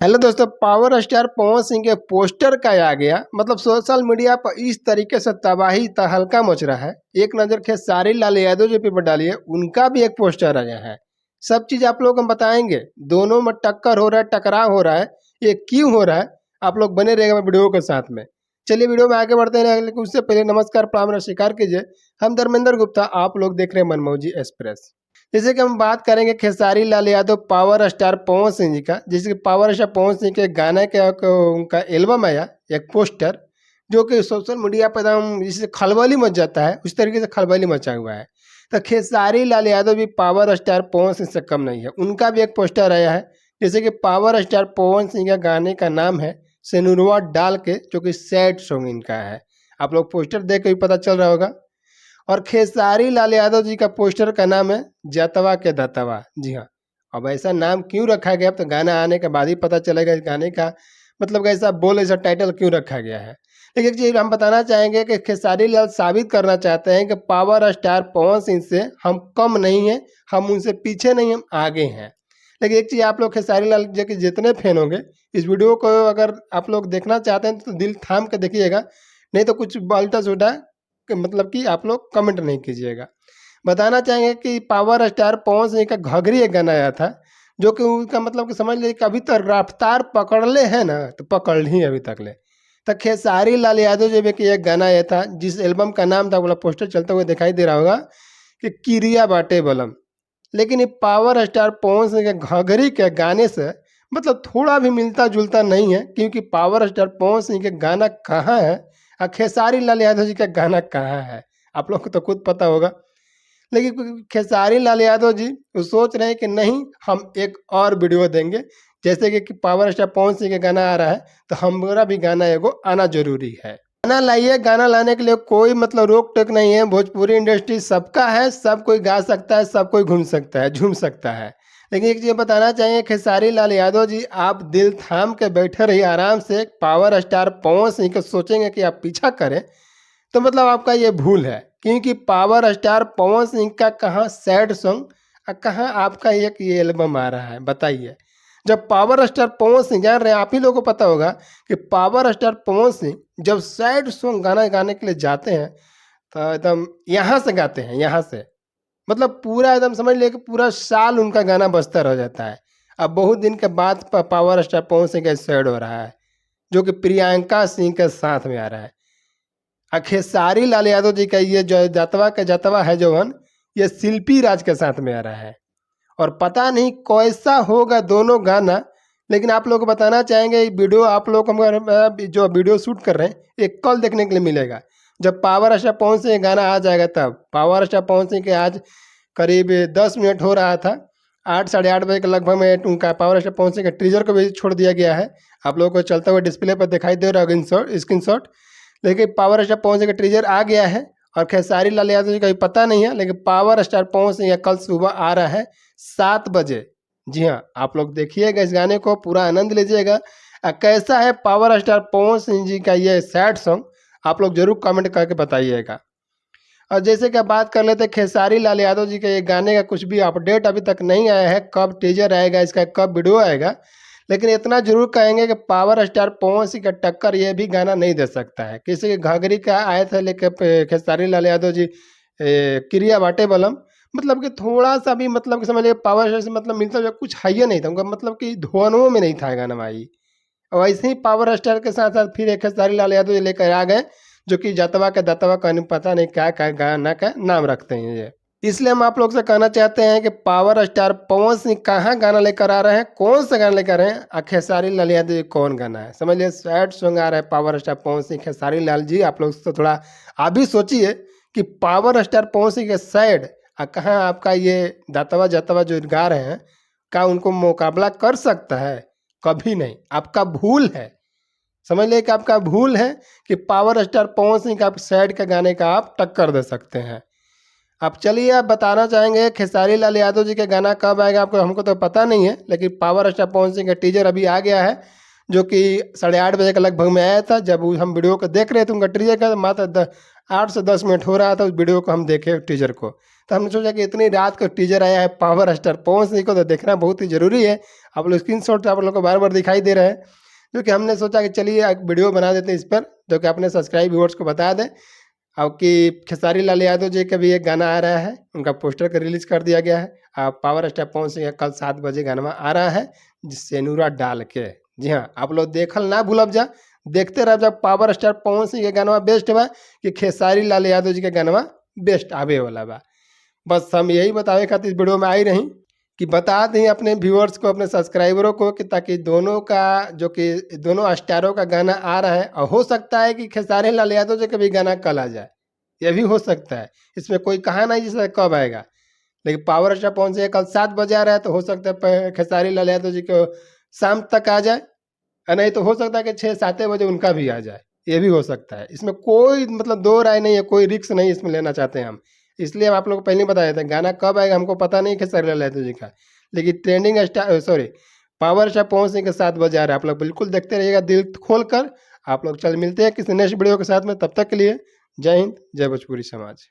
Hello दोस्तों, power star Pawan Singh के poster का आ गया। मतलब सोशल मीडिया पर इस तरीके से तबाही तहलका मच रहा है। एक नज़र खेसारी लाल यादव जी पे डालिए, उनका भी एक पोस्टर आया है। सब चीज़ आप लोग हम बताएंगे। दोनों में टक्कर हो रहा है, टकराव हो रहा है, ये क्यों हो रहा है, आप लोग बने रहेगा वीडियो के साथ में। चलिए वीडियो में आगे बढ़ते हैं, लेकिन उससे पहले नमस्कार प्रणाम स्वीकार कीजिए। हम धर्मेंद्र गुप्ता, आप लोग देख रहे हैं मनमौजी एक्सप्रेस। जैसे कि हम बात करेंगे खेसारी लाल यादव पावर स्टार पवन सिंह जी का, जैसे कि पावर स्टार पवन सिंह के गाने के उनका एल्बम आया, एक पोस्टर जो कि सोशल मीडिया पर एकदम जिससे खलबली मच जाता है, उस तरीके से खलबली मचा हुआ है। तो खेसारी लाल यादव भी पावर स्टार पवन सिंह से कम नहीं है, उनका भी एक पोस्टर आया है। जैसे कि पावर स्टार पवन सिंह का गाने का नाम है सिनुरवा डाल के, जो कि सैड सॉन्ग इनका है। आप लोग पोस्टर देख के भी पता चल रहा होगा। और खेसारी लाल यादव जी का पोस्टर का नाम है जतवा के दतवा। जी हाँ, अब ऐसा नाम क्यों रखा गया, अब तो गाना आने के बाद ही पता चलेगा इस गाने का मतलब ऐसा बोल, ऐसा टाइटल क्यों रखा गया है। लेकिन एक चीज़ हम बताना चाहेंगे कि खेसारी लाल साबित करना चाहते हैं कि पावर स्टार पवन सिंह से हम कम नहीं हैं, हम उनसे पीछे नहीं, हम आगे हैं। लेकिन एक चीज़ आप लोग खेसारी लाल जी के जितने फैन होंगे, इस वीडियो को अगर आप लोग देखना चाहते हैं तो दिल थाम के देखिएगा, नहीं तो कुछ उल्टा सुल्टा मतलब कि आप लोग कमेंट नहीं कीजिएगा। बताना चाहेंगे कि पावर स्टार पवन सिंह का घघरी एक गाना आया था, जो कि उनका मतलब कि समझ लीजिए कि अभी तक रफ्तार पकड़ ले है ना, तो पकड़ ली अभी तक ले। तो खेसारी लाल यादव जी भी एक गाना आया था, जिस एल्बम का नाम था, बोला पोस्टर चलते हुए दिखाई दे रहा होगा कि किरिया बाटे बलम। लेकिन ये पावर स्टार पवन सिंह के घघरी के गाने से मतलब थोड़ा भी मिलता जुलता नहीं है, क्योंकि पावर स्टार पवन सिंह के गाना कहाँ है और खेसारी लाल यादव जी का गाना कहाँ है, आप लोग को तो खुद पता होगा। लेकिन खेसारी लाल यादव जी वो सोच रहे हैं कि नहीं, हम एक और वीडियो देंगे। जैसे कि पावर स्टार पवन सिंह का गाना आ रहा है, तो हमारा भी गाना एगो आना जरूरी है। गाना लाइए, गाना लाने के लिए कोई मतलब रोक टोक नहीं है। भोजपुरी इंडस्ट्री सबका है, सब कोई गा सकता है, सब कोई घूम सकता है, झूम सकता है। लेकिन एक चीज़ बताना चाहिए खेसारी लाल यादव जी, आप दिल थाम के बैठे रहिए आराम से। पावर स्टार पवन सिंह को सोचेंगे कि आप पीछा करें, तो मतलब आपका ये भूल है। क्योंकि पावर स्टार पवन सिंह का कहाँ सैड सॉन्ग और कहाँ आपका एक ये एल्बम आ रहा है, बताइए। जब पावर स्टार पवन सिंह, जान रहे हैं आप ही लोगों को पता होगा कि पावर स्टार पवन सिंह जब सैड सॉन्ग गाना गाने के लिए जाते हैं, तो एकदम यहाँ से गाते हैं, यहाँ से मतलब पूरा एकदम समझ लिए कि पूरा साल उनका गाना बजता रह जाता है। अब बहुत दिन के बाद पावर स्टार पवन सिंह का सैड हो रहा है, जो कि प्रियंका सिंह के साथ में आ रहा है। खेसारी लाल यादव जी का ये जो जतवा का जतवा है जवन, ये शिल्पी राज के साथ में आ रहा है। और पता नहीं कैसा होगा दोनों गाना। लेकिन आप लोग को बताना चाहेंगे, वीडियो आप लोग को हम जो वीडियो शूट कर रहे हैं, ये कल देखने के लिए मिलेगा। जब पावर स्टार पवन सिंह गाना आ जाएगा, तब पावर स्टार पवन सिंह के आज करीब 10 मिनट हो रहा था, 8 साढ़े 8 बजे के लगभग में उनका पावर स्टार पवन सिंह का टीजर को भी छोड़ दिया गया है। आप लोगों को चलते हुए डिस्प्ले पर दिखाई दे रहा होगा स्क्रीन शॉट। लेकिन पावर स्टार पवन सिंह का टीजर आ गया है, और खेसारी लाल यादव जी का भी पता नहीं है। लेकिन पावर स्टार पवन सिंह कल सुबह आ रहा है 7 बजे। जी हाँ, आप लोग देखिएगा, इस गाने को पूरा आनंद लीजिएगा। कैसा है पावर स्टार पवन सिंह जी का ये सैड सॉन्ग, आप लोग जरूर कमेंट करके बताइएगा। और जैसे कि बात कर लेते हैं खेसारी लाल यादव जी के ये गाने का कुछ भी अपडेट अभी तक नहीं आया है, कब टीजर आएगा, इसका कब वीडियो आएगा। लेकिन इतना जरूर कहेंगे कि पावर स्टार पवन सिंह का टक्कर ये भी गाना नहीं दे सकता है। किसी के घाघरी का आए थे लेके खेसारी लाल यादव जी क्रिया बाटे बलम, मतलब कि थोड़ा सा भी मतलब कि समझिए पावर स्टार से मतलब मिलता जो कुछ है ही नहीं था उनका, मतलब कि धुनों में नहीं था गाना भाई। और वैसे ही पावर स्टार के साथ साथ फिर एक खेसारी लाल यादव जी लेकर आ गए, जो कि जतवा का दतवा का पता नहीं क्या क्या गाना का नाम रखते हैं ये। इसलिए हम आप लोग से कहना चाहते हैं कि पावर स्टार पवन सिंह कहाँ गाना लेकर आ रहे हैं, कौन सा गाना लेकर आ रहे हैं, और खेसारी लाल यादव जी कौन गाना है। समझ लिया, सैड सॉन्ग आ रहा है पावर स्टार पवन सिंह खेसारी लाल जी। आप लोग तो थोड़ा आप भी सोचिए कि पावर स्टार पवन सिंह के सैड और कहाँ आपका ये दातवा जतवा जो गा रहे हैं, क्या उनको मुकाबला कर सकता है? कभी नहीं। आपका भूल है, समझ लिया कि आपका भूल है कि पावर स्टार पवन सिंह का सैड का गाने का आप टक्कर दे सकते हैं। अब चलिए, आप बताना चाहेंगे खेसारी लाल यादव जी का गाना कब आएगा, आपको हमको तो पता नहीं है। लेकिन पावर स्टार पवन सिंह का टीजर अभी आ गया है, जो कि 8:30 बजे के लगभग में आया था। जब हम वीडियो को देख रहे थे उनका टीजर का, मात्र 8 से 10 मिनट हो रहा था उस वीडियो को हम देखे टीजर को, तो हमने सोचा कि इतनी रात को टीजर आया है पावर स्टार पवन सिंह को, तो देखना बहुत ही ज़रूरी है। आप लोग स्क्रीनशॉट आप लोग को बार बार दिखाई दे रहा है, जो कि हमने सोचा कि चलिए एक वीडियो बना देते हैं इस पर, जो कि अपने सब्सक्राइब व्यूअर्स को बता दें। अब कि खेसारी लाल यादव जी का भी एक गाना आ रहा है, उनका पोस्टर का रिलीज कर दिया गया है। पावर स्टार पवन सिंह का कल 7 बजे गाना आ रहा है, जिससे नूरा डाल के। जी हाँ, आप लोग देखल ना भूलब जा, देखते रह जब पावर स्टार पवन सिंह के गाना बेस्ट बा कि खेसारी लाल यादव जी के गाना बेस्ट आवे वाला बा। बस हम यही बतावे खातिर इस वीडियो में आई रही कि बता दें अपने व्यूअर्स को, अपने सब्सक्राइबरों को, कि ताकि दोनों का जो कि दोनों स्टारों का गाना आ रहा है, और हो सकता है कि खेसारी लाल यादव जी का भी गाना कल आ जाए, ये भी हो सकता है। इसमें कोई कहा नहीं जिससे कब आएगा, लेकिन पावर स्टार पवन सिंह कल 7 बजे आ रहा है, तो हो सकता है खेसारी लाल यादव जी को शाम तक आ जाए, और नहीं तो हो सकता है कि 6-7 बजे उनका भी आ जाए, ये भी हो सकता है। इसमें कोई मतलब दो राय नहीं है, कोई रिस्क नहीं इसमें लेना चाहते हैं हम। इसलिए हम आप लोग को पहले ही बता देते हैं, गाना कब आएगा हमको पता नहीं खेसारी लाल यादव जी का, लेकिन trending star sorry power star Pawan Singh के 7 बजे आ रहा है। आप लोग बिल्कुल देखते रहिएगा दिल खोल कर। आप लोग चल मिलते हैं किसी नेक्स्ट वीडियो के साथ में, तब तक के लिए जय हिंद, जय भोजपुरी समाज।